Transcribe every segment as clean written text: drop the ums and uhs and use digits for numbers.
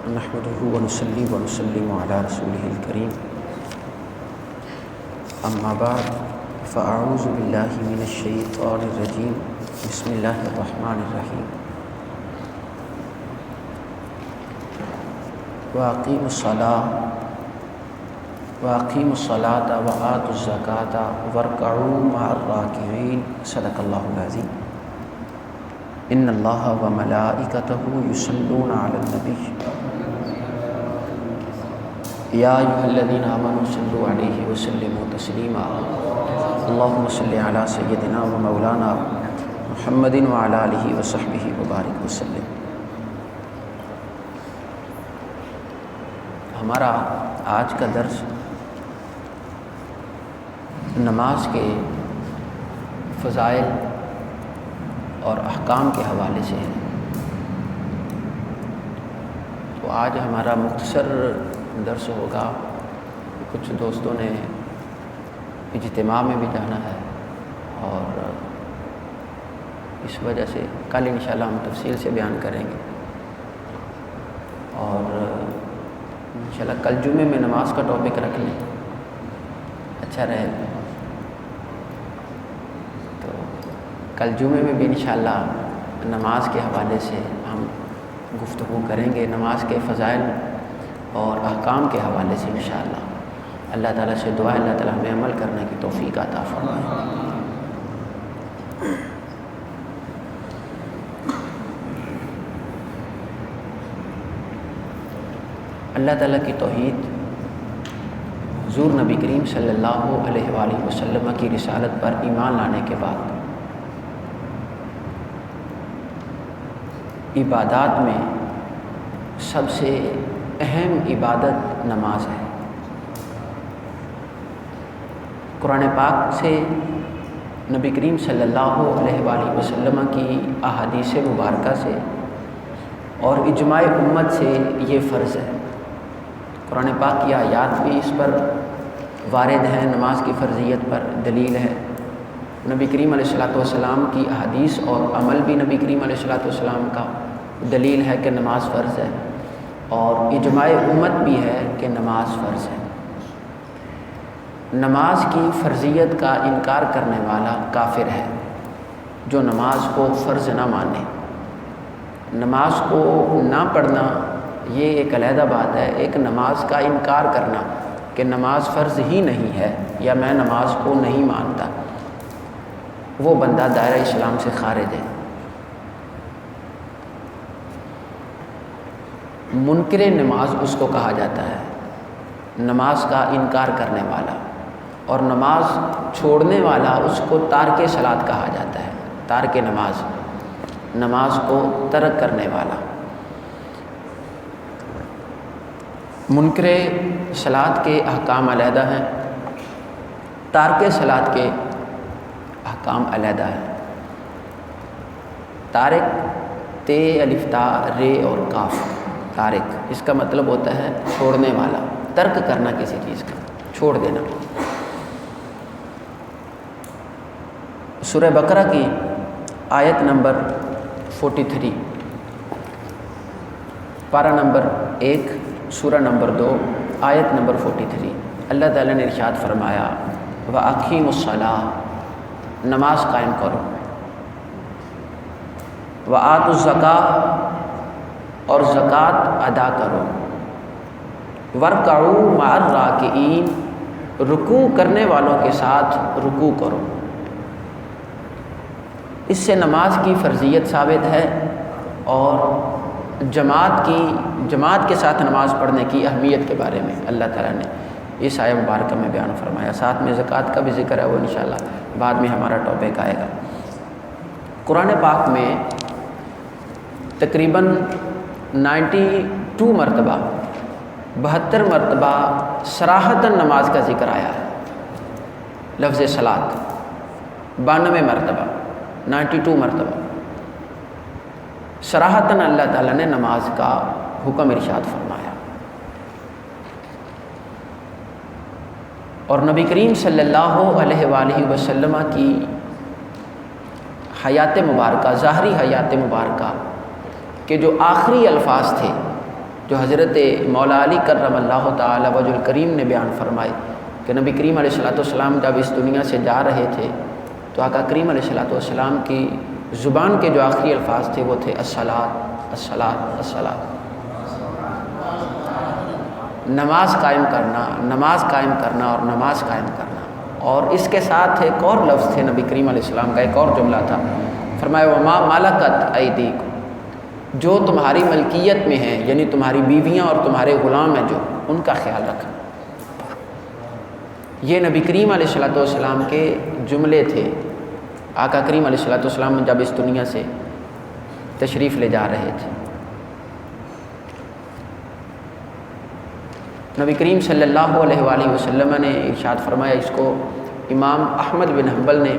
نحمده ونصلي ونسلم على رسوله الكريم اما بعد فاعوذ بالله من الشيطان الرجيم بسم الله الرحمن الرحيم واقيموا الصلاة وآتوا الزكاة واركعوا مع الراكعين صدق الله العظيم ان اللہ وملائکتہ یصلون علی النبی یا ایھا الذین آمنوا صلوا علیہ وسلموا تسلیما اللہم صل علی سیدنا و مولانا محمد وعلی آلہ وصحبہ وبارک وسلم۔ ہمارا آج کا درس نماز کے فضائل اور احکام کے حوالے سے ہے۔ تو آج ہمارا مختصر درس ہوگا، کچھ دوستوں نے اجتماع میں بھی جانا ہے اور اس وجہ سے کل انشاءاللہ ہم تفصیل سے بیان کریں گے، اور انشاءاللہ کل جمعے میں نماز کا ٹاپک رکھ لیں، اچھا رہے گا۔ کل جمعے میں بھی انشاءاللہ نماز کے حوالے سے ہم گفتگو کریں گے، نماز کے فضائل اور احکام کے حوالے سے انشاءاللہ۔ اللہ تعالیٰ سے دعا ہے اللہ تعالیٰ ہمیں عمل کرنے کی توفیق عطا فرمائے۔ اللہ تعالیٰ کی توحید، حضور نبی کریم صلی اللہ علیہ وآلہ وسلم کی رسالت پر ایمان لانے کے بعد عبادات میں سب سے اہم عبادت نماز ہے۔ قرآن پاک سے، نبی کریم صلی اللہ علیہ وآلہ وسلم کی احادیث مبارکہ سے اور اجماع امت سے یہ فرض ہے۔ قرآن پاک کی آیات بھی اس پر وارد ہیں، نماز کی فرضیت پر دلیل ہے۔ نبی کریم علیہ الصلوۃ والسلام کی احادیث اور عمل بھی نبی کریم علیہ الصلوۃ والسلام کا دلیل ہے کہ نماز فرض ہے، اور اجماع امت بھی ہے کہ نماز فرض ہے۔ نماز کی فرضیت کا انکار کرنے والا کافر ہے، جو نماز کو فرض نہ مانے۔ نماز کو نہ پڑھنا یہ ایک علیحدہ بات ہے، ایک نماز کا انکار کرنا کہ نماز فرض ہی نہیں ہے یا میں نماز کو نہیں مانتا، وہ بندہ دائرہ اسلام سے خارج ہے۔ منکر نماز اس کو کہا جاتا ہے، نماز کا انکار کرنے والا، اور نماز چھوڑنے والا اس کو تارک صلاۃ کہا جاتا ہے، تارک نماز، نماز کو ترک کرنے والا۔ منکر صلاۃ کے احکام علیحدہ ہیں، تارک صلاۃ کے احکام علیحدہ ہے۔ تارک، تے، الف تا، رے اور کاف، تارک اس کا مطلب ہوتا ہے چھوڑنے والا، ترک کرنا کسی چیز کا، چھوڑ دینا۔ سورہ بقرہ کی آیت نمبر 43، پارہ نمبر 1، سورہ نمبر 2، آیت نمبر 43، اللہ تعالیٰ نے ارشاد فرمایا وَأَقِیمُوا الصَّلَاةَ، نماز قائم کرو، وَآتُوا الزَّکَاةَ، اور زکوٰۃ ادا کرو، وَارْکَعُوا مَعَ الرَّاکِعِینَ، رکوع کرنے والوں کے ساتھ رکوع کرو۔ اس سے نماز کی فرضیت ثابت ہے، اور جماعت کے ساتھ نماز پڑھنے کی اہمیت کے بارے میں اللہ تعالیٰ نے اس آیہ مبارکہ میں بیان فرمایا۔ ساتھ میں زکوٰۃ کا بھی ذکر ہے، وہ انشاءاللہ بعد میں ہمارا ٹاپک آئے گا۔ قرآن پاک میں تقریباً 92 مرتبہ، 72 مرتبہ صراحتاً نماز کا ذکر آیا ہے، لفظ صلاۃ 92 مرتبہ، 92 مرتبہ صراحتاً اللہ تعالیٰ نے نماز کا حکم ارشاد فرمایا۔ اور نبی کریم صلی اللہ علیہ وآلہ وسلم کی حیات مبارکہ، ظاہری حیات مبارکہ کے جو آخری الفاظ تھے، جو حضرت مولا علی کرم اللہ تعالی وجہ الکریم نے بیان فرمائے کہ نبی کریم علیہ الصلوۃ والسلام جب اس دنیا سے جا رہے تھے تو آقا کریم علیہ الصلوۃ والسلام کی زبان کے جو آخری الفاظ تھے وہ تھے الصلاۃ الصلاۃ الصلاۃ، نماز قائم کرنا، نماز قائم کرنا اور نماز قائم کرنا۔ اور اس کے ساتھ ایک اور لفظ تھے نبی کریم علیہ السلام کا، ایک اور جملہ تھا، فرمایا وما ملکت ایدیکم، جو تمہاری ملکیت میں ہیں، یعنی تمہاری بیویاں اور تمہارے غلام ہیں جو، ان کا خیال رکھنا۔ یہ نبی کریم علیہ الصلوۃ والسلام کے جملے تھے آقا کریم علیہ الصلوۃ والسلام جب اس دنیا سے تشریف لے جا رہے تھے۔ نبی کریم صلی اللہ علیہ وآلہ وسلم نے ارشاد فرمایا، اس کو امام احمد بن حنبل نے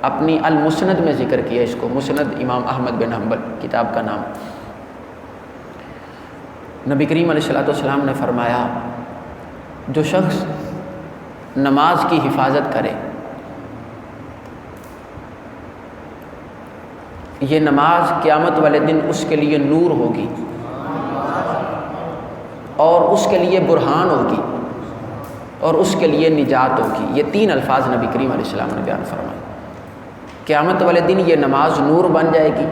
اپنی المسند میں ذکر کیا، اس کو مسند امام احمد بن حنبل کتاب کا نام۔ نبی کریم علیہ الصلوۃ والسلام نے فرمایا، جو شخص نماز کی حفاظت کرے، یہ نماز قیامت والے دن اس کے لیے نور ہوگی اور اس کے لیے برہان ہوگی اور اس کے لیے نجات ہوگی۔ یہ تین الفاظ نبی کریم علیہ السلام نے بیان فرمائے۔ قیامت والے دن یہ نماز نور بن جائے گی،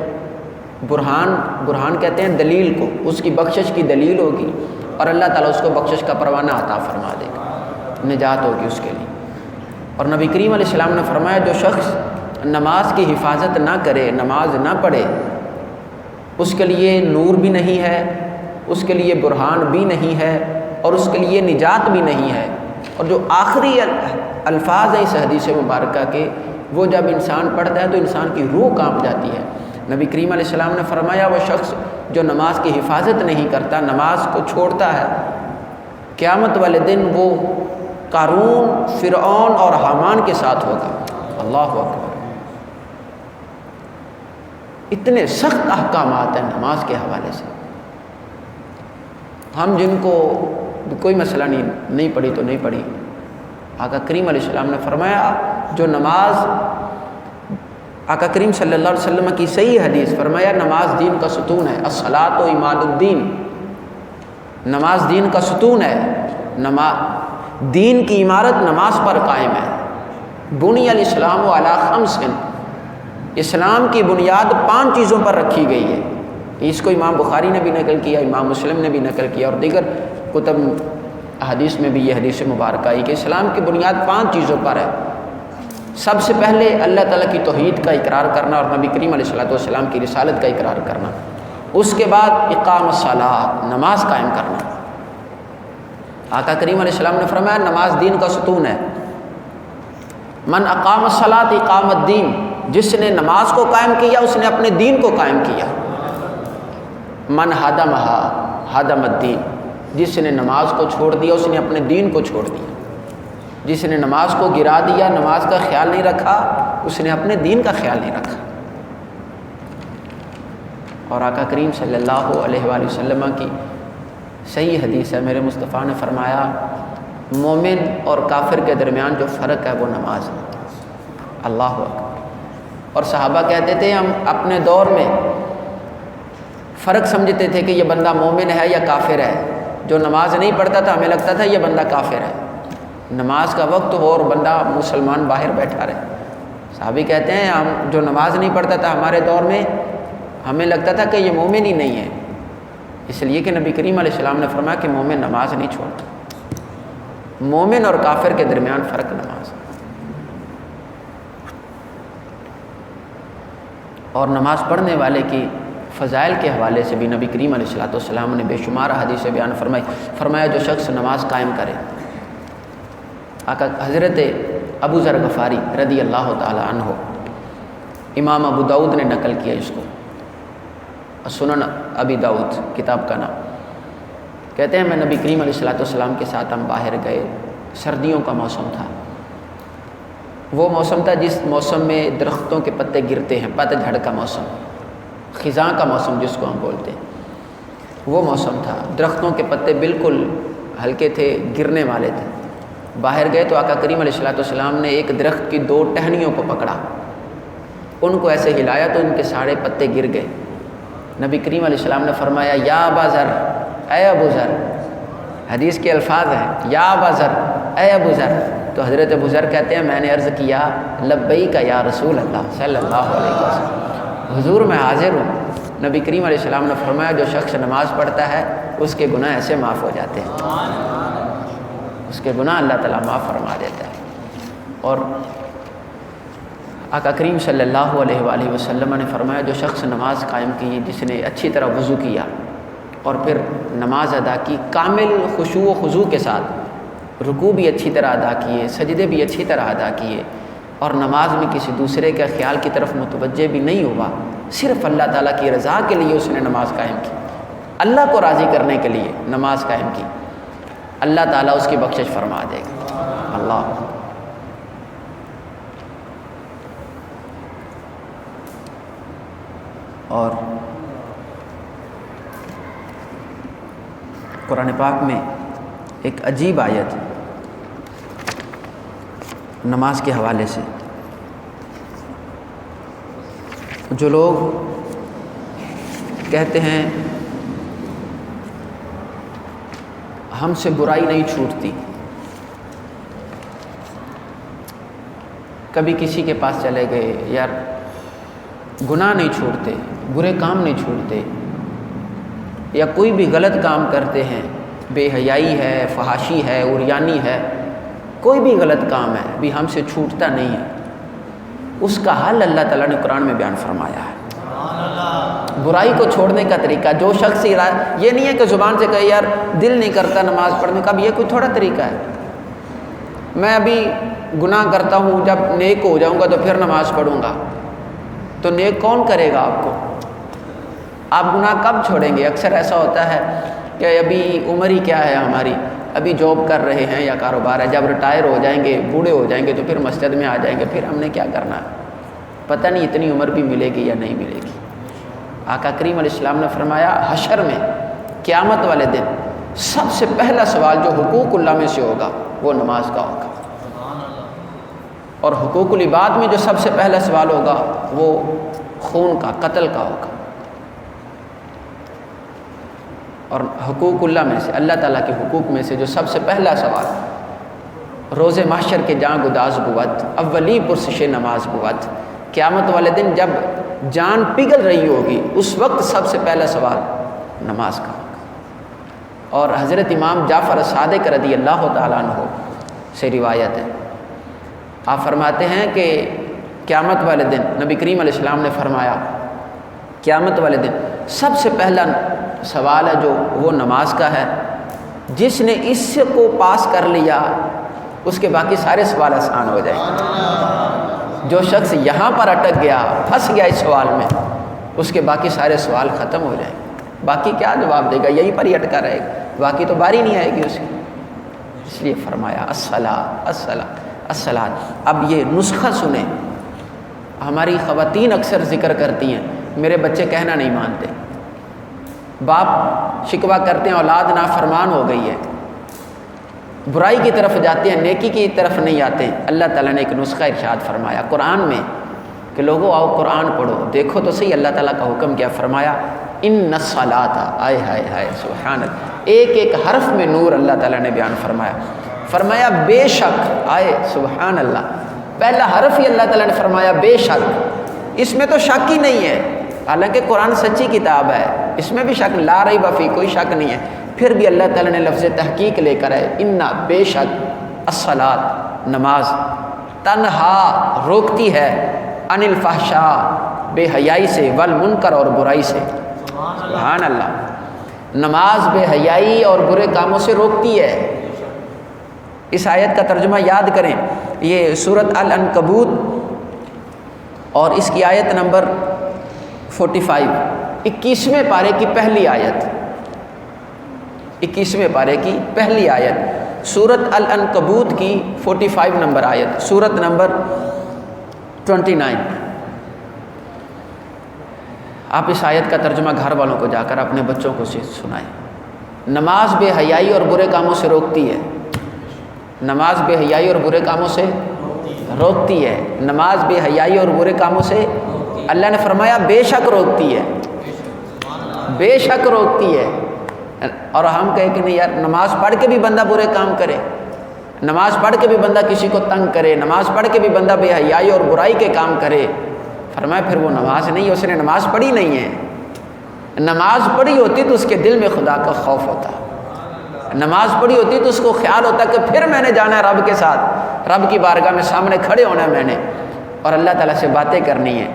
برہان کہتے ہیں دلیل کو، اس کی بخشش کی دلیل ہوگی، اور اللہ تعالیٰ اس کو بخشش کا پروانہ عطا فرما دے گا، نجات ہوگی اس کے لیے۔ اور نبی کریم علیہ السلام نے فرمایا، جو شخص نماز کی حفاظت نہ کرے، نماز نہ پڑھے، اس کے لیے نور بھی نہیں ہے، اس کے لیے برہان بھی نہیں ہے، اور اس کے لیے نجات بھی نہیں ہے۔ اور جو آخری الفاظ ہیں اس حدیث مبارکہ کے، وہ جب انسان پڑھتا ہے تو انسان کی روح کانپ جاتی ہے۔ نبی کریم علیہ السلام نے فرمایا، وہ شخص جو نماز کی حفاظت نہیں کرتا، نماز کو چھوڑتا ہے، قیامت والے دن وہ قارون، فرعون اور حامان کے ساتھ ہوگا۔ اللہ اکبر! اتنے سخت احکامات ہیں نماز کے حوالے سے۔ ہم جن کو کوئی مسئلہ نہیں پڑھی تو نہیں پڑھی، آقا کریم علیہ السلام نے فرمایا، جو نماز، آقا کریم صلی اللہ علیہ وسلم کی صحیح حدیث، فرمایا نماز دین کا ستون ہے، الصلاۃ و عماد الدین، نماز دین کا ستون ہے، دین کی عمارت نماز پر قائم ہے۔ بنی الاسلام علی خمس، اسلام کی بنیاد 5 چیزوں پر رکھی گئی ہے۔ اس کو امام بخاری نے بھی نقل کیا، امام مسلم نے بھی نقل کیا، اور دیگر کتب حدیث میں بھی یہ حدیث مبارکہ آئی کہ اسلام کی بنیاد 5 چیزوں پر ہے۔ سب سے پہلے اللہ تعالیٰ کی توحید کا اقرار کرنا اور نبی کریم علیہ الصلوۃ والسلام کی رسالت کا اقرار کرنا۔ اس کے بعد اقام الصلاۃ، نماز قائم کرنا۔ آقا کریم علیہ السلام نے فرمایا، نماز دین کا ستون ہے۔ من اقام الصلاۃ اقام الدین، جس نے نماز کو قائم کیا اس نے اپنے دین کو قائم کیا۔ من ہدمہا ہدم الدین، جس نے نماز کو چھوڑ دیا اس نے اپنے دین کو چھوڑ دیا۔ جس نے نماز کو گرا دیا، نماز کا خیال نہیں رکھا، اس نے اپنے دین کا خیال نہیں رکھا۔ اور آقا کریم صلی اللہ علیہ وآلہ وسلم کی صحیح حدیث ہے، میرے مصطفیٰ نے فرمایا، مومن اور کافر کے درمیان جو فرق ہے وہ نماز ہے۔ اللہ اکبر! اور صحابہ کہتے تھے، ہم اپنے دور میں فرق سمجھتے تھے کہ یہ بندہ مومن ہے یا کافر ہے۔ جو نماز نہیں پڑھتا تھا ہمیں لگتا تھا یہ بندہ کافر ہے، نماز کا وقت ہو اور بندہ مسلمان باہر بیٹھا رہے۔ صحابی کہتے ہیں، ہم جو نماز نہیں پڑھتا تھا ہمارے دور میں ہمیں لگتا تھا کہ یہ مومن ہی نہیں ہے، اس لیے کہ نبی کریم علیہ السلام نے فرمایا کہ مومن نماز نہیں چھوڑتا۔ مومن اور کافر کے درمیان فرق نماز ہے۔ اور نماز پڑھنے والے کی فضائل کے حوالے سے بھی نبی کریم علیہ الصلوۃ والسلام نے بے شمار حدیث بیان فرمایا، جو شخص نماز قائم کرے، آقا حضرت ابو ذر غفاری رضی اللہ تعالی عنہ، امام ابو داؤد نے نقل کیا اس کو، سنن ابی داؤد کتاب کا نام، کہتے ہیں میں نبی کریم علیہ الصلوۃ والسلام کے ساتھ ہم باہر گئے، سردیوں کا موسم تھا، وہ موسم تھا جس موسم میں درختوں کے پتے گرتے ہیں، پت جھڑ کا موسم، خزاں کا موسم جس کو ہم بولتے ہیں، وہ موسم تھا، درختوں کے پتے بالکل ہلکے تھے، گرنے والے تھے۔ باہر گئے تو آقا کریم علیہ الصلوۃ والسلام نے ایک درخت کی 2 ٹہنیوں کو پکڑا، ان کو ایسے ہلایا تو ان کے سارے پتے گر گئے۔ نبی کریم علیہ السلام نے فرمایا، یا ابا ذر اے ابو ذر، حدیث کے الفاظ ہیں یا ابا ذر، اے ابو ذر، تو حضرت ابو ذر کہتے ہیں میں نے عرض کیا لبیک یا رسول اللہ صلی اللہ علیہ وسلم، حضور میں حاضر ہوں۔ نبی کریم علیہ السلام نے فرمایا جو شخص نماز پڑھتا ہے اس کے گناہ ایسے معاف ہو جاتے ہیں، اس کے گناہ اللہ تعالیٰ معاف فرما دیتا ہے۔ اور آقا کریم صلی اللہ علیہ وآلہ وسلم نے فرمایا جو شخص نماز قائم کی، جس نے اچھی طرح وضو کیا اور پھر نماز ادا کی کامل خشوع و خضوع کے ساتھ، رکوع بھی اچھی طرح ادا کیے، سجدے بھی اچھی طرح ادا کیے، اور نماز میں کسی دوسرے کے خیال کی طرف متوجہ بھی نہیں ہوا، صرف اللہ تعالیٰ کی رضا کے لیے اس نے نماز قائم کی، اللہ کو راضی کرنے کے لیے نماز قائم کی، اللہ تعالیٰ اس کی بخشش فرما دے گا۔ اللہ اور قرآن پاک میں ایک عجیب آیت نماز کے حوالے سے، جو لوگ کہتے ہیں ہم سے برائی نہیں چھوٹتی، کبھی کسی کے پاس چلے گئے، یار گناہ نہیں چھوڑتے، برے کام نہیں چھوڑتے، یا کوئی بھی غلط کام کرتے ہیں، بے حیائی ہے، فحاشی ہے، عریانی ہے، کوئی بھی غلط کام ہے بھی ہم سے چھوٹتا نہیں ہے، اس کا حل اللہ تعالیٰ نے قرآن میں بیان فرمایا ہے۔ برائی کو چھوڑنے کا طریقہ، جو شخص یہ نہیں ہے کہ زبان سے کہے یار دل نہیں کرتا نماز پڑھنے کا، اب یہ کوئی تھوڑا طریقہ ہے، میں ابھی گناہ کرتا ہوں، جب نیک ہو جاؤں گا تو پھر نماز پڑھوں گا، تو نیک کون کرے گا آپ کو؟ آپ گناہ کب چھوڑیں گے؟ اکثر ایسا ہوتا ہے کہ ابھی عمر ہی کیا ہے ہماری، ابھی جاب کر رہے ہیں یا کاروبار ہے، جب ریٹائر ہو جائیں گے، بوڑھے ہو جائیں گے تو پھر مسجد میں آ جائیں گے، پھر ہم نے کیا کرنا ہے، پتہ نہیں اتنی عمر بھی ملے گی یا نہیں ملے گی۔ آقا کریم علیہ السلام نے فرمایا حشر میں قیامت والے دن سب سے پہلا سوال جو حقوق اللہ میں سے ہوگا وہ نماز کا ہوگا، اور حقوق العباد میں جو سب سے پہلا سوال ہوگا وہ خون کا، قتل کا ہوگا، اور حقوق اللہ میں سے، اللہ تعالیٰ کے حقوق میں سے جو سب سے پہلا سوال روز محشر کے جاں گداز بود اولی پرسش نماز بود، قیامت والے دن جب جان پگھل رہی ہوگی اس وقت سب سے پہلا سوال نماز کا ہوگا۔ اور حضرت امام جعفر صادق رضی اللہ تعالیٰ عنہ سے روایت ہے، آپ فرماتے ہیں کہ قیامت والے دن نبی کریم علیہ السلام نے فرمایا قیامت والے دن سب سے پہلا سوال ہے جو وہ نماز کا ہے، جس نے اس کو پاس کر لیا اس کے باقی سارے سوال آسان ہو جائیں گے، جو شخص یہاں پر اٹک گیا، پھنس گیا اس سوال میں، اس کے باقی سارے سوال ختم ہو جائیں گے، باقی کیا جواب دے گا، یہیں پر ہی اٹکا رہے گا، باقی تو باری نہیں آئے گی اس کی۔ اس لیے فرمایا الصلاۃ الصلاۃ الصلاۃ۔ اب یہ نسخہ سنیں، ہماری خواتین اکثر ذکر کرتی ہیں میرے بچے کہنا نہیں مانتے، باپ شکوہ کرتے ہیں اولاد نافرمان ہو گئی ہے، برائی کی طرف جاتے ہیں، نیکی کی طرف نہیں آتے۔ اللہ تعالیٰ نے ایک نسخہ ارشاد فرمایا قرآن میں کہ لوگوں آؤ قرآن پڑھو، دیکھو تو صحیح اللہ تعالیٰ کا حکم کیا فرمایا، ان الصلاۃ، آئے ہائے ہائے سبحان اللہ، ایک ایک حرف میں نور اللہ تعالیٰ نے بیان فرمایا، فرمایا بے شک، آئے سبحان اللہ، پہلا حرف ہی اللہ تعالیٰ نے فرمایا بے شک، اس میں تو شک ہی نہیں ہے، حالانکہ قرآن سچی کتاب ہے، اس میں بھی شک لا ریب فیہ، کوئی شک نہیں ہے، پھر بھی اللہ تعالیٰ نے لفظ تحقیق لے کر ہے، انا بے شک، الصلاۃ نماز، تنہا روکتی ہے، عن الفحشاء بے حیائی سے، والمنکر اور برائی سے، سبحان اللہ، نماز بے حیائی اور برے کاموں سے روکتی ہے۔ اس آیت کا ترجمہ یاد کریں، یہ سورۃ العنکبوت اور اس کی آیت نمبر 45، 21ویں پارے کی پہلی آیت، 21ویں پارے کی پہلی آیت، سورۃ العنکبوت کی 45 نمبر آیت، سورۃ نمبر 29۔ آپ اس آیت کا ترجمہ گھر والوں کو جا کر اپنے بچوں کو سنائیں۔ نماز بے حیائی اور برے کاموں سے روکتی ہے، نماز بے حیائی اور برے کاموں سے روکتی ہے، نماز بے حیائی اور برے کاموں سے اللہ نے فرمایا بے شک روکتی ہے، بے شک روکتی ہے، اور ہم کہیں کہ نہیں یار نماز پڑھ کے بھی بندہ برے کام کرے، نماز پڑھ کے بھی بندہ کسی کو تنگ کرے، نماز پڑھ کے بھی بندہ بے حیائی اور برائی کے کام کرے، فرمایا پھر وہ نماز نہیں ہے، اس نے نماز پڑھی نہیں ہے۔ نماز پڑھی ہوتی تو اس کے دل میں خدا کا خوف ہوتا، نماز پڑھی ہوتی تو اس کو خیال ہوتا کہ پھر میں نے جانا ہے رب کے ساتھ، رب کی بارگاہ میں سامنے کھڑے ہونا ہے میں نے، اور اللہ تعالیٰ سے باتیں کرنی ہیں۔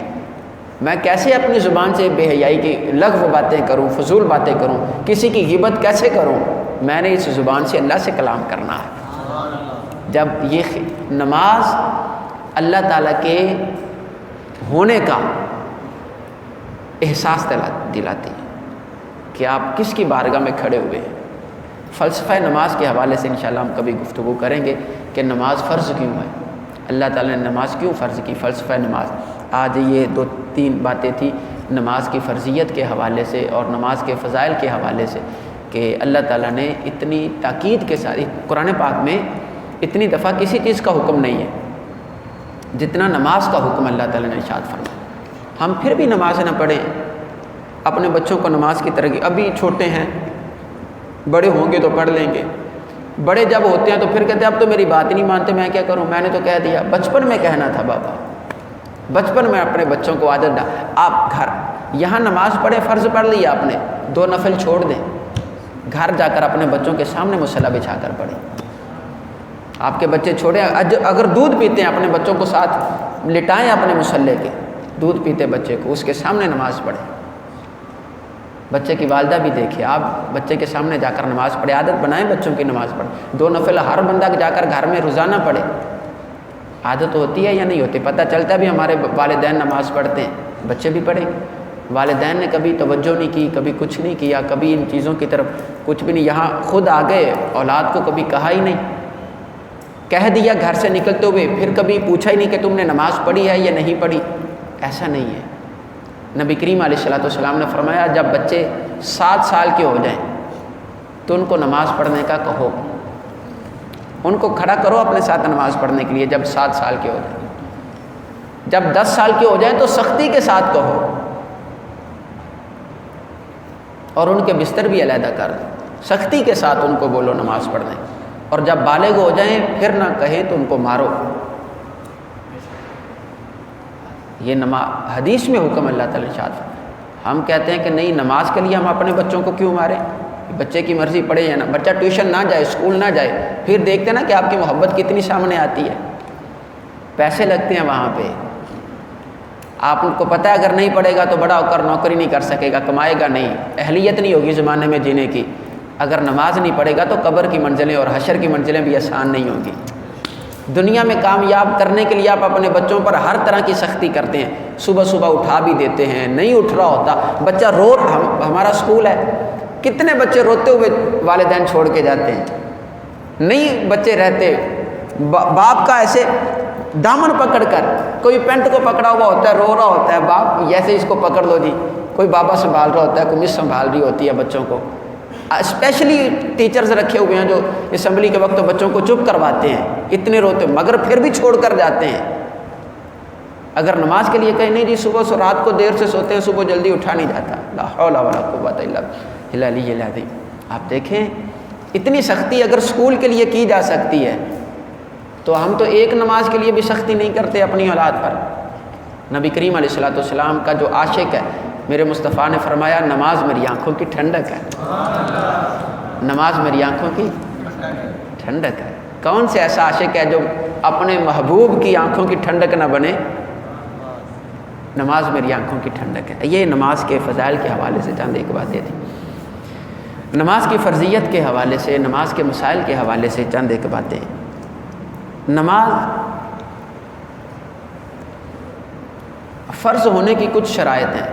میں کیسے اپنی زبان سے بے حیائی کی لغو باتیں کروں، فضول باتیں کروں، کسی کی غیبت کیسے کروں؟ میں نے اس زبان سے اللہ سے کلام کرنا ہے۔ جب یہ نماز اللہ تعالیٰ کے ہونے کا احساس دلاتی ہے کہ آپ کس کی بارگاہ میں کھڑے ہوئے ہیں۔ فلسفہ نماز کے حوالے سے انشاءاللہ ہم کبھی گفتگو کریں گے کہ نماز فرض کیوں ہے، اللہ تعالیٰ نے نماز کیوں فرض کی، فلسفہ نماز۔ آج یہ 2-3 باتیں تھیں نماز کی فرضیت کے حوالے سے اور نماز کے فضائل کے حوالے سے، کہ اللہ تعالیٰ نے اتنی تاکید کے ساتھ قرآن پاک میں اتنی دفعہ کسی چیز کا حکم نہیں ہے جتنا نماز کا حکم اللہ تعالیٰ نے ارشاد فرمایا۔ ہم پھر بھی نماز نہ پڑھیں، اپنے بچوں کو نماز کی ترغیب، ابھی چھوٹے ہیں، بڑے ہوں گے تو پڑھ لیں گے، بڑے جب ہوتے ہیں تو پھر کہتے ہیں اب تو میری بات ہی نہیں مانتے، میں کیا کروں، میں نے تو کہہ دیا۔ بچپن میں کہنا تھا بابا، بچپن میں اپنے بچوں کو عادت ڈال۔ آپ گھر یہاں نماز پڑھیں، فرض پڑھ لیا آپ نے، 2 نفل چھوڑ دیں، گھر جا کر اپنے بچوں کے سامنے مصلی بچھا کر پڑھیں۔ آپ کے بچے چھوڑیں، اگر دودھ پیتے ہیں اپنے بچوں کو ساتھ لٹائیں اپنے مصلی کے، دودھ پیتے بچے کو اس کے سامنے نماز پڑھیں۔ بچے کی والدہ بھی دیکھیں، آپ بچے کے سامنے جا کر نماز پڑھیں، عادت بنائیں بچوں کی نماز پڑھیں۔ 2 نفل ہر بندہ جا کر گھر میں روزانہ پڑھے، عادت ہوتی ہے یا نہیں ہوتی؟ پتہ چلتا ہے بھی ہمارے والدین نماز پڑھتے ہیں، بچے بھی پڑھیں۔ والدین نے کبھی توجہ نہیں کی، کبھی کچھ نہیں کیا، کبھی ان چیزوں کی طرف کچھ بھی نہیں، یہاں خود آ گئے، اولاد کو کبھی کہا ہی نہیں، کہہ دیا گھر سے نکلتے ہوئے، پھر کبھی پوچھا ہی نہیں کہ تم نے نماز پڑھی ہے یا نہیں پڑھی۔ ایسا نہیں ہے۔ نبی کریم علیہ الصلوۃ والسلام نے فرمایا جب بچے 7 سال کے ہو جائیں تو ان کو نماز پڑھنے کا کہو، ان کو کھڑا کرو اپنے ساتھ نماز پڑھنے کے لیے جب 7 سال کے ہو جائیں۔ جب 10 سال کے ہو جائیں تو سختی کے ساتھ کہو اور ان کے بستر بھی علیحدہ کر دو، سختی کے ساتھ ان کو بولو نماز پڑھنے، اور جب بالغ ہو جائیں پھر نہ کہیں تو ان کو مارو۔ یہ حدیث میں حکم اللہ تعالیٰ نے ارشاد فرمایا۔ ہم کہتے ہیں کہ نہیں، نماز کے لیے ہم اپنے بچوں کو کیوں ماریں؟ بچے کی مرضی پڑھے یا نہ، بچہ ٹیوشن نہ جائے، اسکول نہ جائے، پھر دیکھتے نا کہ آپ کی محبت کتنی سامنے آتی ہے، پیسے لگتے ہیں وہاں پہ۔ آپ کو پتہ ہے اگر نہیں پڑھے گا تو بڑا ہو کر نوکری نہیں کر سکے گا، کمائے گا نہیں، اہلیت نہیں ہوگی زمانے میں جینے کی۔ اگر نماز نہیں پڑھے گا تو قبر کی منزلیں اور حشر کی منزلیں بھی آسان نہیں ہوں گی۔ دنیا میں کامیاب کرنے کے لیے آپ اپنے بچوں پر ہر طرح کی سختی کرتے ہیں، صبح صبح اٹھا بھی دیتے ہیں، نہیں اٹھ رہا ہوتا بچہ ہمارا اسکول ہے، کتنے بچے روتے ہوئے والدین چھوڑ کے جاتے ہیں، نہیں بچے رہتے، باپ کا ایسے دامن پکڑ کر، کوئی پینٹ کو پکڑا ہوا ہوتا ہے رو رہا ہوتا ہے باپ، ایسے اس کو پکڑ لو جی، کوئی بابا سنبھال رہا ہوتا ہے، کوئی مس سنبھال رہی ہوتی ہے بچوں کو۔ اسپیشلی ٹیچرز رکھے ہوئے ہیں جو اسمبلی کے وقت بچوں کو چپ کرواتے ہیں، اتنے روتے مگر پھر بھی چھوڑ کر جاتے ہیں۔ اگر نماز کے لیے کہیں نہیں جی صبح سے رات کو دیر سے سوتے ہیں، صبح جلدی اٹھا نہیں جاتا، لا حول ولا قوت الا باللہ العظیم۔ آپ دیکھیں اتنی سختی اگر اسکول کے لیے کی جا سکتی ہے تو ہم تو ایک نماز کے لیے بھی سختی نہیں کرتے اپنی اولاد پر۔ نبی کریم علیہ الصلوۃ والسلام کا جو عاشق ہے، میرے مصطفیٰ نے فرمایا نماز میری آنکھوں کی ٹھنڈک ہے، نماز میری آنکھوں کی ٹھنڈک ہے۔ کون سے ایسا عاشق ہے جو اپنے محبوب کی آنکھوں کی ٹھنڈک نہ بنے؟ نماز میری آنکھوں کی ٹھنڈک ہے۔ یہ نماز کے فضائل کے حوالے سے چند ایک باتیں تھیں، نماز کی فرضیت کے حوالے سے، نماز کے مسائل کے حوالے سے چند ایک باتیں۔ نماز فرض ہونے کی کچھ شرائط ہیں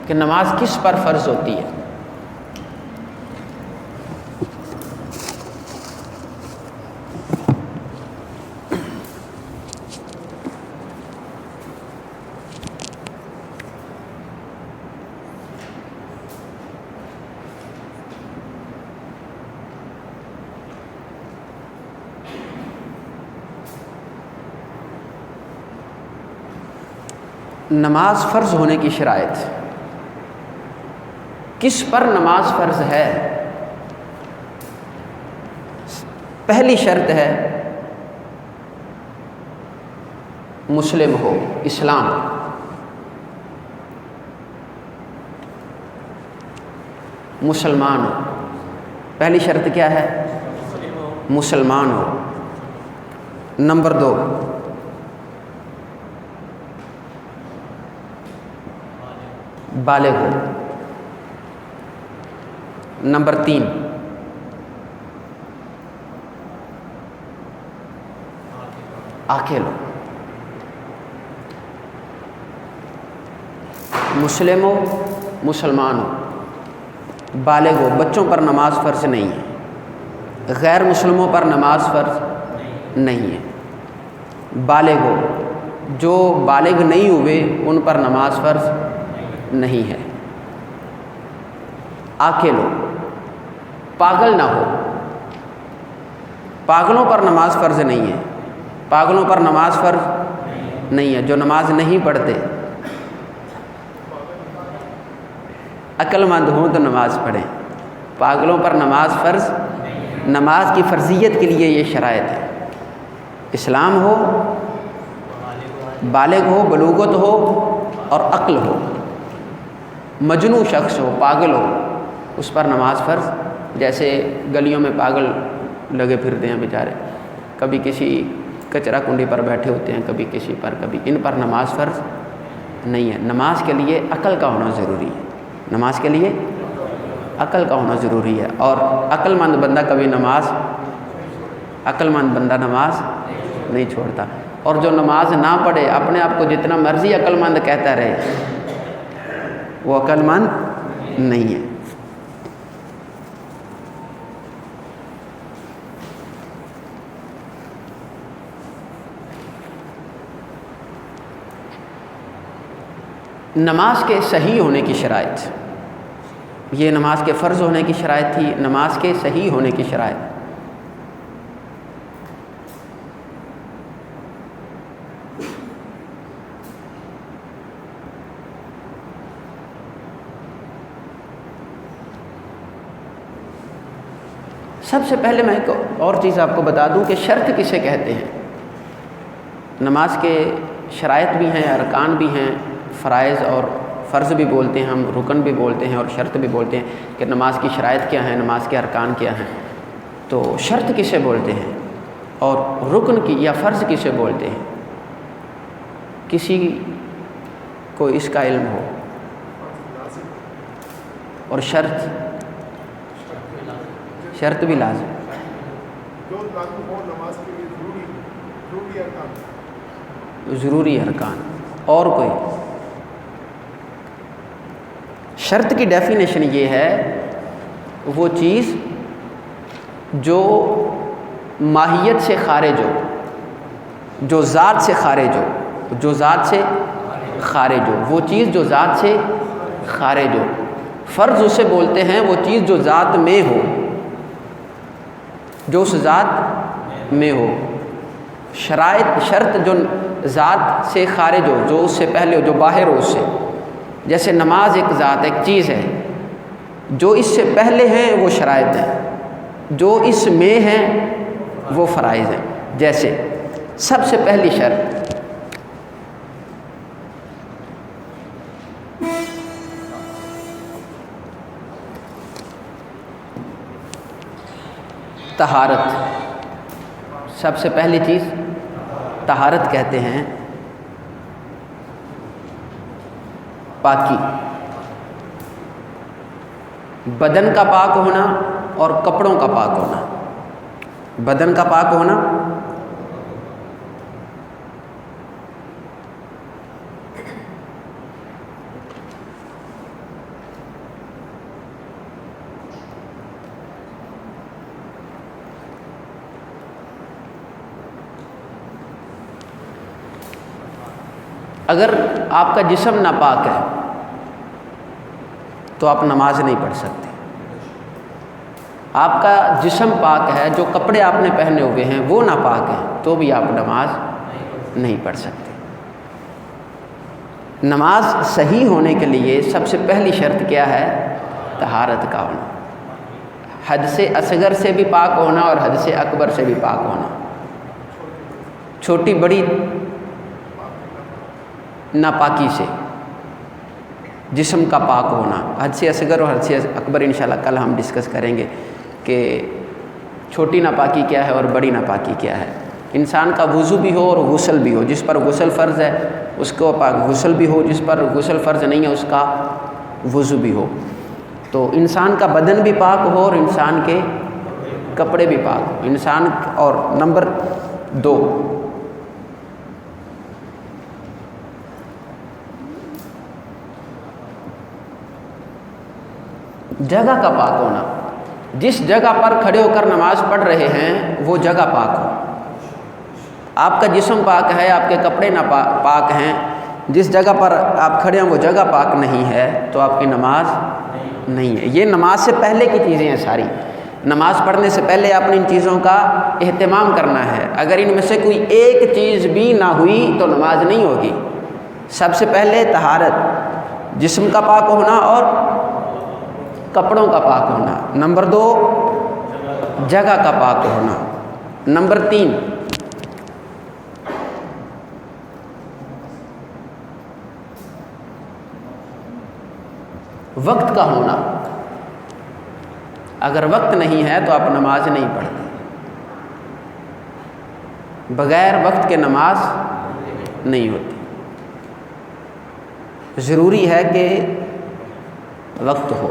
کہ نماز کس پر فرض ہوتی ہے۔ نماز فرض ہونے کی شرائط، کس پر نماز فرض ہے پہلی شرط ہے مسلم ہو، اسلام۔ مسلمان ہو، پہلی شرط کیا ہے؟ مسلمان ہو۔ نمبر 2، بالغ ہو۔ نمبر 3، عاقل ہو۔ مسلم ہو، مسلمان ہو، بالغ ہو، بچوں پر نماز فرض نہیں ہے، غیر مسلموں پر نماز فرض نہیں ہے، بالغ ہو، جو بالغ نہیں ہوئے ان پر نماز فرض نہیں ہے، عاقل ہو، پاگل نہ ہو، پاگلوں پر نماز فرض نہیں ہے، پاگلوں پر نماز فرض نہیں ہے، جو نماز نہیں پڑھتے، عقل مند ہوں تو نماز پڑھیں، پاگلوں پر نماز فرض، نماز کی فرضیت کے لیے یہ شرائط ہے، اسلام ہو، بالغ ہو، بلوغت ہو اور عقل ہو، مجنون شخص ہو، پاگل ہو، اس پر نماز فرض۔ جیسے گلیوں میں پاگل لگے پھرتے ہیں بیچارے، کبھی کسی کچرا کنڈی پر بیٹھے ہوتے ہیں، کبھی کسی پر، کبھی ان پر نماز فرض نہیں ہے۔ نماز کے لیے عقل کا ہونا ضروری ہے، نماز کے لیے عقل کا ہونا ضروری ہے، اور عقل مند بندہ کبھی نماز، عقل مند بندہ نماز نہیں چھوڑتا، اور جو نماز نہ پڑھے اپنے آپ کو جتنا مرضی عقل مند کہتا رہے، وہ عقل مند نہیں ہے۔ نماز کے صحیح ہونے کی شرائط، یہ نماز کے فرض ہونے کی شرائط تھی، نماز کے صحیح ہونے کی شرائط۔ سب سے پہلے میں ایک اور چیز آپ کو بتا دوں کہ شرط کسے کہتے ہیں۔ نماز کے شرائط بھی ہیں، ارکان بھی ہیں، فرائض اور فرض بھی بولتے ہیں، ہم رکن بھی بولتے ہیں اور شرط بھی بولتے ہیں کہ نماز کی شرائط کیا ہیں، نماز کے ارکان کیا ہیں۔ تو شرط کسے بولتے ہیں اور رکن کی یا فرض کسے بولتے ہیں؟ کسی کو اس کا علم ہو؟ اور شرط بھی لازم، ضروری ارکان۔ اور کوئی شرط کی ڈیفینیشن یہ ہے، وہ چیز جو ماہیت سے خارج ہو، جو ذات سے خارج ہو، جو ذات سے خارج ہو، وہ چیز جو ذات سے خارج ہو۔ فرض اسے بولتے ہیں وہ چیز جو ذات میں ہو، جو اس ذات میں ہو۔ شرط جو ذات سے خارج ہو، جو اس سے پہلے ہو، جو باہر ہو اس سے، جیسے نماز ایک ذات، ایک چیز ہے، جو اس سے پہلے ہیں وہ شرائط ہیں، جو اس میں ہیں وہ فرائض ہیں۔ جیسے سب سے پہلی شرط طہارت، سب سے پہلی چیز طہارت کہتے ہیں، پاکی، بدن کا پاک ہونا اور کپڑوں کا پاک ہونا، بدن کا پاک ہونا، اگر آپ کا جسم ناپاک ہے تو آپ نماز نہیں پڑھ سکتے۔ آپ کا جسم پاک ہے، جو کپڑے آپ نے پہنے ہوئے ہیں وہ ناپاک ہیں، تو بھی آپ نماز نہیں پڑھ سکتے۔ نماز صحیح ہونے کے لیے سب سے پہلی شرط کیا ہے؟ طہارت کا ہونا۔ حدث اصغر سے بھی پاک ہونا اور حدث اکبر سے بھی پاک ہونا، چھوٹی بڑی ناپاکی سے جسم کا پاک ہونا، حدث اصغر اور حدث اکبر انشاءاللہ کل ہم ڈسکس کریں گے کہ چھوٹی ناپاکی کیا ہے اور بڑی ناپاکی کیا ہے۔ انسان کا وضو بھی ہو اور غسل بھی ہو، جس پر غسل فرض ہے اس کو پاک غسل بھی ہو، جس پر غسل فرض نہیں ہے اس کا وضو بھی ہو۔ تو انسان کا بدن بھی پاک ہو اور انسان کے کپڑے بھی پاک ہو انسان۔ اور نمبر 2، جگہ کا پاک ہونا، جس جگہ پر کھڑے ہو کر نماز پڑھ رہے ہیں وہ جگہ پاک ہو۔ آپ کا جسم پاک ہے، آپ کے کپڑے پاک ہیں، جس جگہ پر آپ کھڑے ہیں وہ جگہ پاک نہیں ہے تو آپ کی نماز نہیں ہے۔ یہ نماز سے پہلے کی چیزیں ہیں ساری، نماز پڑھنے سے پہلے آپ نے ان چیزوں کا اہتمام کرنا ہے۔ اگر ان میں سے کوئی ایک چیز بھی نہ ہوئی تو نماز نہیں ہوگی۔ سب سے پہلے طہارت، جسم کا پاک ہونا اور کپڑوں کا پاک ہونا۔ نمبر 2، جگہ کا پاک ہونا۔ نمبر 3، وقت کا ہونا۔ اگر وقت نہیں ہے تو آپ نماز نہیں پڑھتے۔ بغیر وقت کے نماز نہیں ہوتی، ضروری ہے کہ وقت ہو۔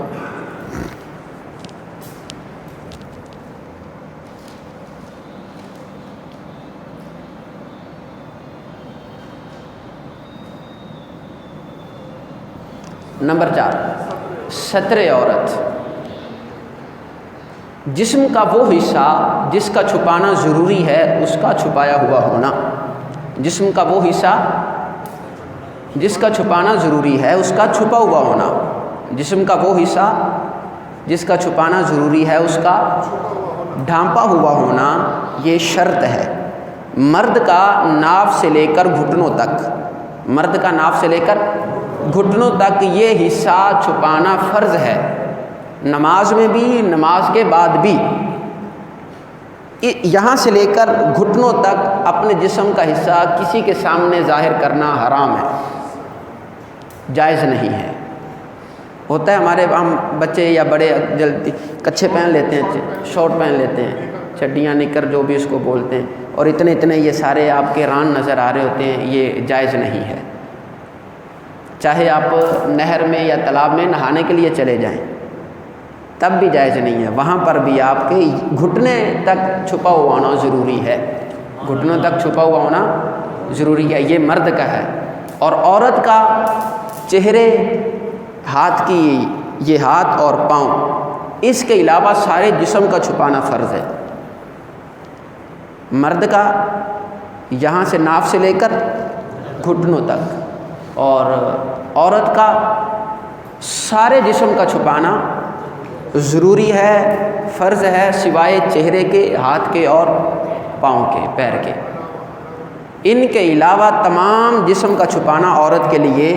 نمبر 4، ستر عورت، جسم کا وہ حصہ جس کا چھپانا ضروری ہے اس کا چھپایا ہوا ہونا۔ جسم کا وہ حصہ جس کا چھپانا ضروری ہے اس کا چھپا ہوا ہونا۔ جسم کا وہ حصہ جس کا چھپانا ضروری ہے اس کا ڈھانپا ہوا ہونا، یہ شرط ہے۔ مرد کا ناف سے لے کر گھٹنوں تک، مرد کا ناف سے لے کر گھٹنوں تک یہ حصہ چھپانا فرض ہے، نماز میں بھی نماز کے بعد بھی۔ یہاں سے لے کر گھٹنوں تک اپنے جسم کا حصہ کسی کے سامنے ظاہر کرنا حرام ہے، جائز نہیں ہے۔ ہوتا ہے ہمارے ہم بچے یا بڑے جلدی کچھے پہن لیتے ہیں، شارٹ پہن لیتے ہیں، چڈیاں نکر جو بھی اس کو بولتے ہیں، اور اتنے اتنے یہ سارے آپ کے ران نظر آ رہے ہوتے ہیں، یہ جائز نہیں ہے۔ چاہے آپ نہر میں یا تالاب میں نہانے کے لیے چلے جائیں تب بھی جائز نہیں ہے، وہاں پر بھی آپ کے گھٹنے تک چھپا ہوا ہونا ضروری ہے، گھٹنوں تک چھپا ہوا ہونا ضروری ہے۔ یہ مرد کا ہے۔ اور عورت کا چہرے، ہاتھ کی یہ ہاتھ اور پاؤں، اس کے علاوہ سارے جسم کا چھپانا فرض ہے۔ مرد کا یہاں سے ناف سے لے کر گھٹنوں تک، اور عورت کا سارے جسم کا چھپانا ضروری ہے، فرض ہے، سوائے چہرے کے، ہاتھ کے اور پاؤں کے، پیر کے۔ ان کے علاوہ تمام جسم کا چھپانا عورت کے لیے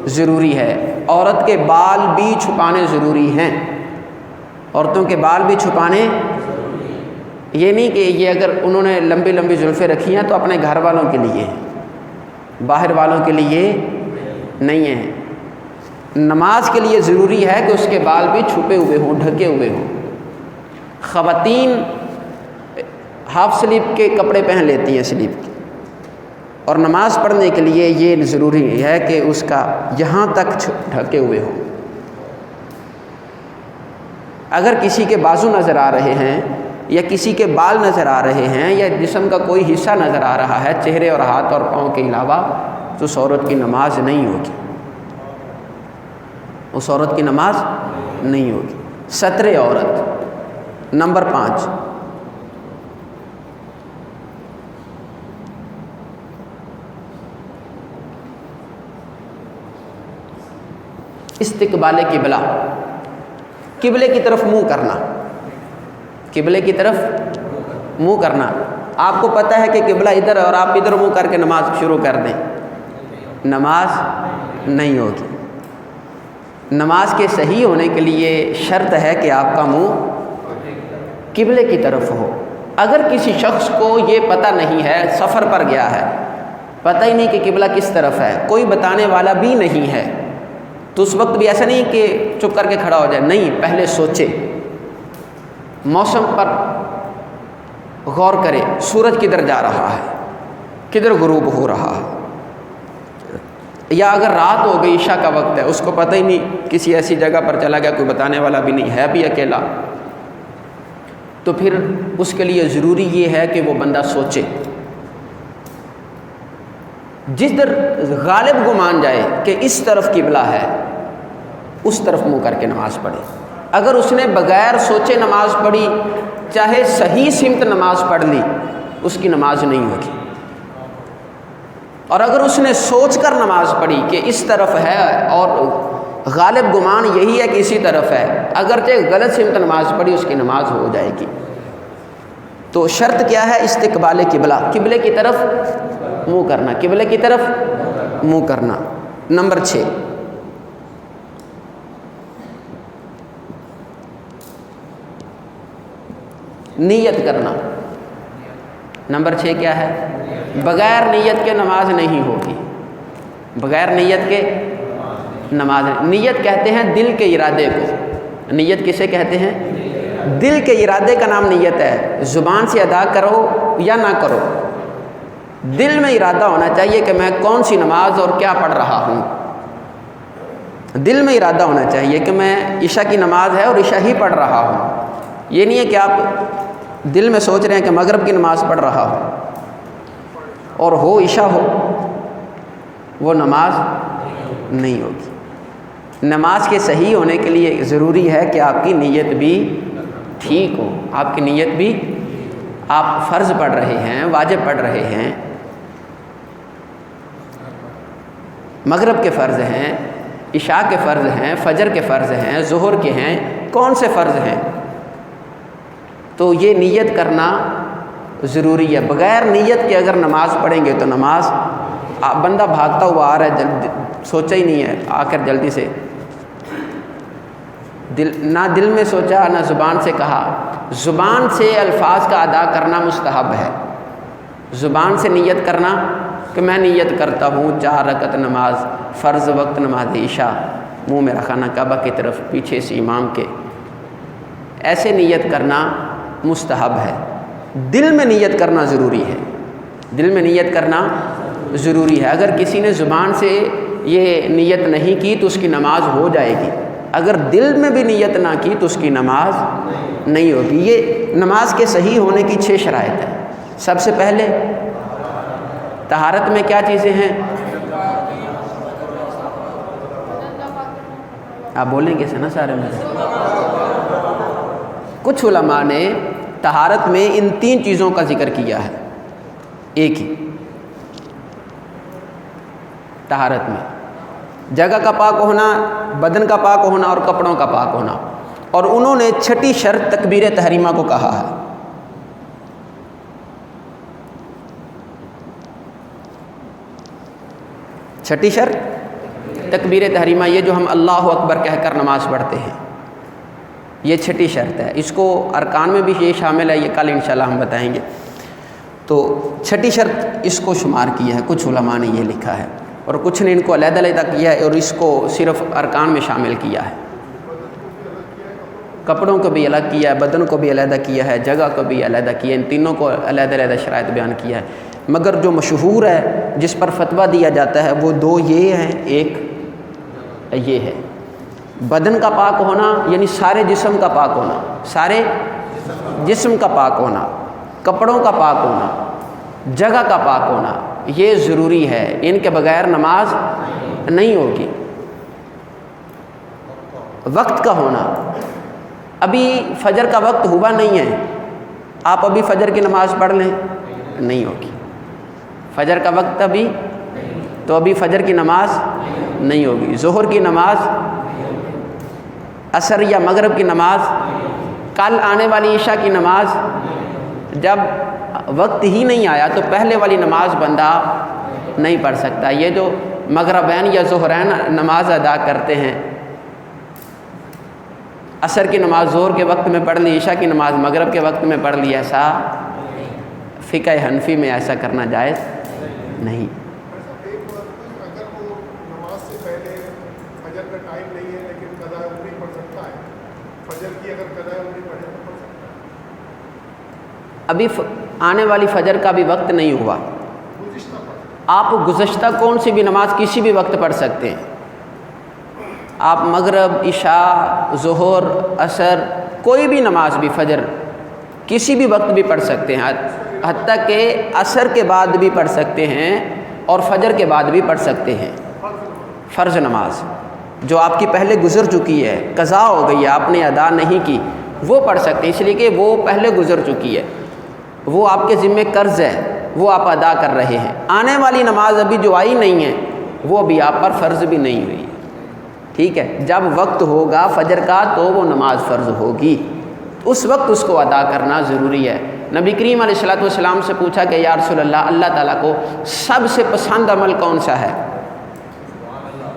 ضروری ہے۔ عورت کے بال بھی چھپانے ضروری ہیں، عورتوں کے بال بھی چھپانے، یہ نہیں کہ یہ اگر انہوں نے لمبی لمبی زلفیں رکھی ہیں تو اپنے گھر والوں کے لیے، باہر والوں کے لیے نہیں ہے۔ نماز کے لیے ضروری ہے کہ اس کے بال بھی چھپے ہوئے ہوں، ڈھکے ہوئے ہوں۔ خواتین ہاف سلیپ کے کپڑے پہن لیتی ہیں، سلیپ کے، اور نماز پڑھنے کے لیے یہ ضروری ہے کہ اس کا یہاں تک ڈھکے ہوئے ہوں۔ اگر کسی کے بازو نظر آ رہے ہیں یا کسی کے بال نظر آ رہے ہیں یا جسم کا کوئی حصہ نظر آ رہا ہے چہرے اور ہاتھ اور پاؤں کے علاوہ، تو اس عورت کی نماز نہیں ہوگی، اس عورت کی نماز نہیں ہوگی۔ ستر عورت۔ نمبر 5، استقبال قبلہ، قبلے کی طرف منہ کرنا، قبلے کی طرف منہ کرنا۔ آپ کو پتہ ہے کہ قبلہ ادھر ہے اور آپ ادھر منہ کر کے نماز شروع کر دیں، نماز نہیں ہوگی۔ نماز کے صحیح ہونے کے لیے شرط ہے کہ آپ کا منہ قبلے کی طرف ہو۔ اگر کسی شخص کو یہ پتہ نہیں ہے، سفر پر گیا ہے، پتہ ہی نہیں کہ قبلہ کس طرف ہے، کوئی بتانے والا بھی نہیں ہے، تو اس وقت بھی ایسا نہیں کہ چپ کر کے کھڑا ہو جائے، نہیں، پہلے سوچے، موسم پر غور کرے، سورج کدھر جا رہا ہے، کدھر غروب ہو رہا ہے، یا اگر رات ہو گئی، عشاء کا وقت ہے، اس کو پتہ ہی نہیں، کسی ایسی جگہ پر چلا گیا، کوئی بتانے والا بھی نہیں ہے، بھی اکیلا، تو پھر اس کے لیے ضروری یہ ہے کہ وہ بندہ سوچے، جس در غالب گمان جائے کہ اس طرف قبلہ ہے، اس طرف منہ کر کے نماز پڑھے۔ اگر اس نے بغیر سوچے نماز پڑھی، چاہے صحیح سمت نماز پڑھ لی، اس کی نماز نہیں ہوگی۔ اور اگر اس نے سوچ کر نماز پڑھی کہ اس طرف ہے اور غالب گمان یہی ہے کہ اسی طرف ہے، اگرچہ غلط سمت نماز پڑھی، اس کی نماز ہو جائے گی۔ تو شرط کیا ہے؟ استقبال قبلہ، قبلے کی طرف منہ کرنا، قبلے کی طرف منہ کرنا۔ نمبر 6، نیت کرنا۔ نمبر 6 کیا ہے؟ بغیر نیت کے نماز نہیں ہوگی، بغیر نیت کے نماز نہیں۔ نیت کہتے ہیں دل کے ارادے کو، نیت کسے کہتے ہیں؟ دل کے ارادے کا نام نیت ہے۔ زبان سے ادا کرو یا نہ کرو، دل میں ارادہ ہونا چاہیے کہ میں کون سی نماز اور کیا پڑھ رہا ہوں۔ دل میں ارادہ ہونا چاہیے کہ میں عشاء کی نماز ہے اور عشاء ہی پڑھ رہا ہوں۔ یہ نہیں ہے کہ آپ دل میں سوچ رہے ہیں کہ مغرب کی نماز پڑھ رہا ہوں اور ہو عشاء ہو، وہ نماز نہیں ہوگی۔ نماز کے صحیح ہونے کے لیے ضروری ہے کہ آپ کی نیت بھی ٹھیک ہو، آپ کی نیت بھی، آپ فرض پڑھ رہے ہیں، واجب پڑھ رہے ہیں، مغرب کے فرض ہیں، عشاء کے فرض ہیں، فجر کے فرض ہیں، ظہر کے ہیں، کون سے فرض ہیں، تو یہ نیت کرنا ضروری ہے۔ بغیر نیت کے اگر نماز پڑھیں گے تو نماز، بندہ بھاگتا ہوا آ رہا ہے، جلدی سوچا ہی نہیں ہے، آ کر جلدی سے نہ دل میں سوچا نہ زبان سے کہا۔ زبان سے الفاظ کا ادا کرنا مستحب ہے، زبان سے نیت کرنا کہ میں نیت کرتا ہوں 4 رکعت نماز فرض وقت نماز عشاء، منہ میں رکھنا کعبہ کی طرف، پیچھے سے امام کے، ایسے نیت کرنا مستحب ہے۔ دل میں نیت کرنا ضروری ہے، دل میں نیت کرنا ضروری ہے۔ اگر کسی نے زبان سے یہ نیت نہیں کی تو اس کی نماز ہو جائے گی، اگر دل میں بھی نیت نہ کی تو اس کی نماز نہیں ہوگی۔ یہ نماز کے صحیح ہونے کی 6 شرائط ہیں۔ سب سے پہلے طہارت میں کیا چیزیں ہیں؟ آپ بولیں گے نا سارے میں؟ کچھ علماء نے طہارت میں ان 3 چیزوں کا ذکر کیا ہے، ایک ہی طہارت میں، جگہ کا پاک ہونا، بدن کا پاک ہونا اور کپڑوں کا پاک ہونا، اور انہوں نے 6ٹھی شرط تکبیر تحریمہ کو کہا ہے۔ چھٹی شرط تکبیر تحریمہ، یہ جو ہم اللہ اکبر کہہ کر نماز پڑھتے ہیں، یہ 6ٹھی شرط ہے۔ اس کو ارکان میں بھی یہ شامل ہے، یہ کل انشاءاللہ ہم بتائیں گے۔ تو 6ٹھی شرط اس کو شمار کیا ہے، کچھ علماء نے یہ لکھا ہے، اور کچھ نے ان کو علیحدہ علیحدہ کیا ہے اور اس کو صرف ارکان میں شامل کیا ہے۔ کپڑوں کو بھی الگ کیا ہے، بدن کو بھی علیحدہ کیا ہے، جگہ کو بھی علیحدہ کیا ہے، ان تینوں کو علیحدہ علیحدہ شرائط بیان کیا ہے۔ مگر جو مشہور ہے، جس پر فتویٰ دیا جاتا ہے، وہ 2 یہ ہیں، ایک یہ ہے بدن کا پاک ہونا، یعنی سارے جسم کا پاک ہونا، سارے جسم کا پاک ہونا، کپڑوں کا پاک ہونا، جگہ کا پاک ہونا، یہ ضروری ہے، ان کے بغیر نماز نہیں ہوگی۔ وقت کا ہونا، ابھی فجر کا وقت ہوا نہیں ہے، آپ ابھی فجر کی نماز پڑھ لیں، نہیں ہوگی۔ فجر کا وقت ابھی، تو ابھی فجر کی نماز نہیں ہوگی۔ ظہر کی نماز، عصر یا مغرب کی نماز، کل آنے والی عشاء کی نماز، جب وقت ہی نہیں آیا تو پہلے والی نماز بندہ نہیں پڑھ سکتا۔ یہ جو مغربین یا ظہرین نماز ادا کرتے ہیں، عصر کی نماز ظہر کے وقت میں پڑھ لی، عشاء کی نماز مغرب کے وقت میں پڑھ لی، ایسا فقہ حنفی میں ایسا کرنا جائز نہیں۔ اگر وہ نماز سے پہلے فجر کا ٹائم نہیں ہے لیکن قضاء عمری پڑھ سکتا ہے، فجر کی اگر قضاء عمری پڑھے تو پڑھ سکتا ہے؟ ابھی آنے والی فجر کا بھی وقت نہیں ہوا، آپ گزشتہ کون سی بھی نماز کسی بھی وقت پڑھ سکتے ہیں، آپ مغرب، عشاء، ظہر، عصر، کوئی بھی نماز بھی، فجر کسی بھی وقت بھی پڑھ سکتے ہیں، حتیٰ کہ عصر کے بعد بھی پڑھ سکتے ہیں اور فجر کے بعد بھی پڑھ سکتے ہیں۔ فرض نماز جو آپ کی پہلے گزر چکی ہے، قضا ہو گئی ہے، آپ نے ادا نہیں کی، وہ پڑھ سکتے ہیں، اس لیے کہ وہ پہلے گزر چکی ہے، وہ آپ کے ذمے قرض ہے، وہ آپ ادا کر رہے ہیں۔ آنے والی نماز ابھی جو آئی نہیں ہے وہ ابھی آپ پر فرض بھی نہیں ہوئی، ٹھیک ہے؟ جب وقت ہوگا فجر کا تو وہ نماز فرض ہوگی، اس وقت اس کو ادا کرنا ضروری ہے۔ نبی کریم علیہ السلام سے پوچھا کہ یا رسول اللہ، اللہ تعالیٰ کو سب سے پسند عمل کون سا ہے،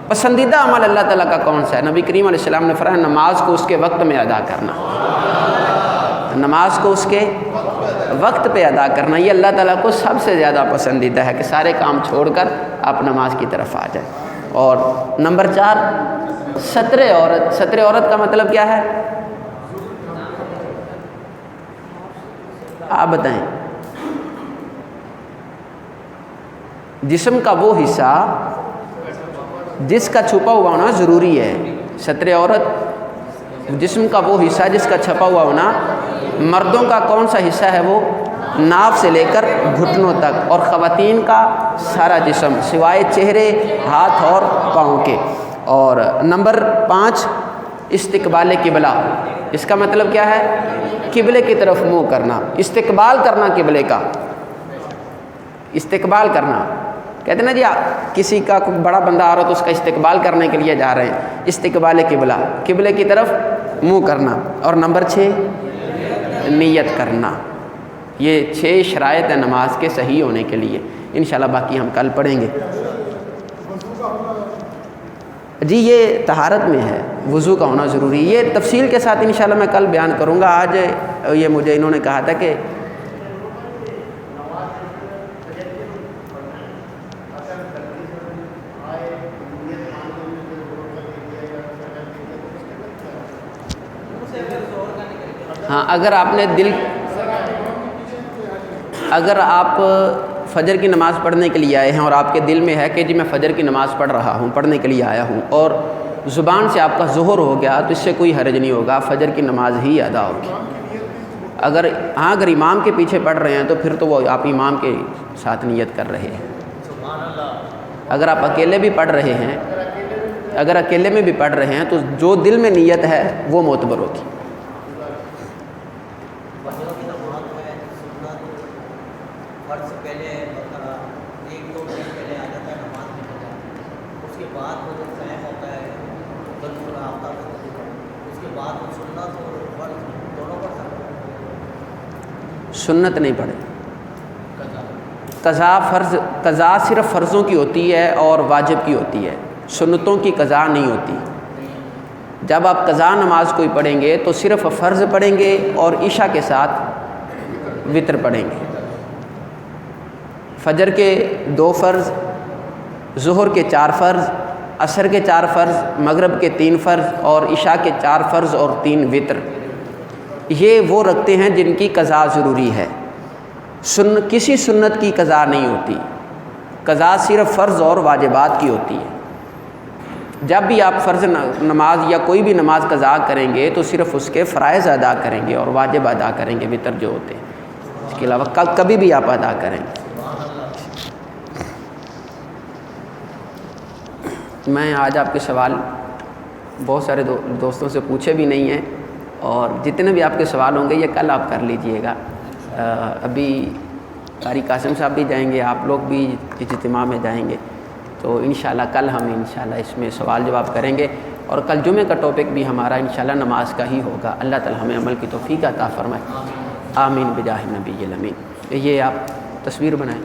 پسندیدہ عمل اللہ تعالیٰ کا کون سا ہے؟ نبی کریم علیہ السلام نے فرمایا نماز کو اس کے وقت میں ادا کرنا، نماز کو اس کے وقت پہ ادا کرنا، یہ اللہ تعالیٰ کو سب سے زیادہ پسندیدہ ہے کہ سارے کام چھوڑ کر آپ نماز کی طرف آ جائیں۔ اور نمبر 4، ستر عورت۔ ستر عورت کا مطلب کیا ہے؟ آپ بتائیں۔ جسم کا وہ حصہ جس کا چھپا ہوا ہونا ضروری ہے۔ ستر عورت جسم کا وہ حصہ جس کا چھپا ہوا ہونا، مردوں کا کون سا حصہ ہے؟ وہ ناف سے لے کر گھٹنوں تک، اور خواتین کا سارا جسم سوائے چہرے، ہاتھ اور پاؤں کے۔ اور نمبر 5، استقبال قبلہ۔ اس کا مطلب کیا ہے؟ قبلے کی طرف منہ کرنا، استقبال کرنا قبلے کا، استقبال کرنا۔ کہتے ہیں نا جی کسی کا کوئی بڑا بندہ آ رہا تو اس کا استقبال کرنے کے لیے جا رہے ہیں، استقبال قبلہ، قبلے کی طرف منہ کرنا۔ اور نمبر 6، نیت کرنا۔ یہ 6 شرائط ہیں نماز کے صحیح ہونے کے لیے، انشاءاللہ باقی ہم کل پڑھیں گے۔ جی یہ طہارت میں ہے، وضو کا ہونا ضروری، یہ تفصیل کے ساتھ انشاءاللہ میں کل بیان کروں گا۔ آج یہ مجھے انہوں نے کہا تھا کہ ہاں، اگر آپ فجر کی نماز پڑھنے کے لیے آئے ہیں اور آپ کے دل میں ہے کہ جی میں فجر کی نماز پڑھ رہا ہوں، پڑھنے کے لیے آیا ہوں، اور زبان سے آپ کا ظہر ہو گیا تو اس سے کوئی حرج نہیں ہوگا، فجر کی نماز ہی ادا ہوگی۔ اگر امام کے پیچھے پڑھ رہے ہیں تو پھر تو وہ آپ امام کے ساتھ نیت کر رہے ہیں۔ اگر آپ اکیلے بھی پڑھ رہے ہیں، اگر اکیلے میں بھی پڑھ رہے ہیں تو جو دل میں نیت ہے وہ معتبر ہوگی۔ سنت نہیں پڑھے، قضا صرف فرضوں کی ہوتی ہے اور واجب کی ہوتی ہے، سنتوں کی قضا نہیں ہوتی۔ جب آپ قضا نماز کوئی پڑھیں گے تو صرف فرض پڑھیں گے اور عشاء کے ساتھ وتر پڑھیں گے۔ فجر کے 2 فرض، ظہر کے 4 فرض، عصر کے 4 فرض، مغرب کے 3 فرض اور عشاء کے 4 فرض اور 3 وتر، یہ وہ رکھتے ہیں جن کی قضا ضروری ہے۔ کسی سنت کی قضا نہیں ہوتی، قضا صرف فرض اور واجبات کی ہوتی ہے۔ جب بھی آپ فرض نماز یا کوئی بھی نماز قضا کریں گے تو صرف اس کے فرائض ادا کریں گے اور واجب ادا کریں گے، وتر جو ہوتے ہیں، اس کے علاوہ کبھی بھی آپ ادا کریں گے۔ میں آج آپ کے سوال بہت سارے دوستوں سے پوچھے بھی نہیں ہیں، اور جتنے بھی آپ کے سوال ہوں گے یہ کل آپ کر لیجئے گا۔ ابھی قاری قاسم صاحب بھی جائیں گے، آپ لوگ بھی اجتماع میں جائیں گے، تو انشاءاللہ کل ہم انشاءاللہ اس میں سوال جواب کریں گے، اور کل جمعہ کا ٹاپک بھی ہمارا انشاءاللہ نماز کا ہی ہوگا۔ اللہ تعالی ہمیں عمل کی توفیق عطا فرمائے، آمین بجاہ نبی الامین۔ یہ آپ تصویر بنائیں۔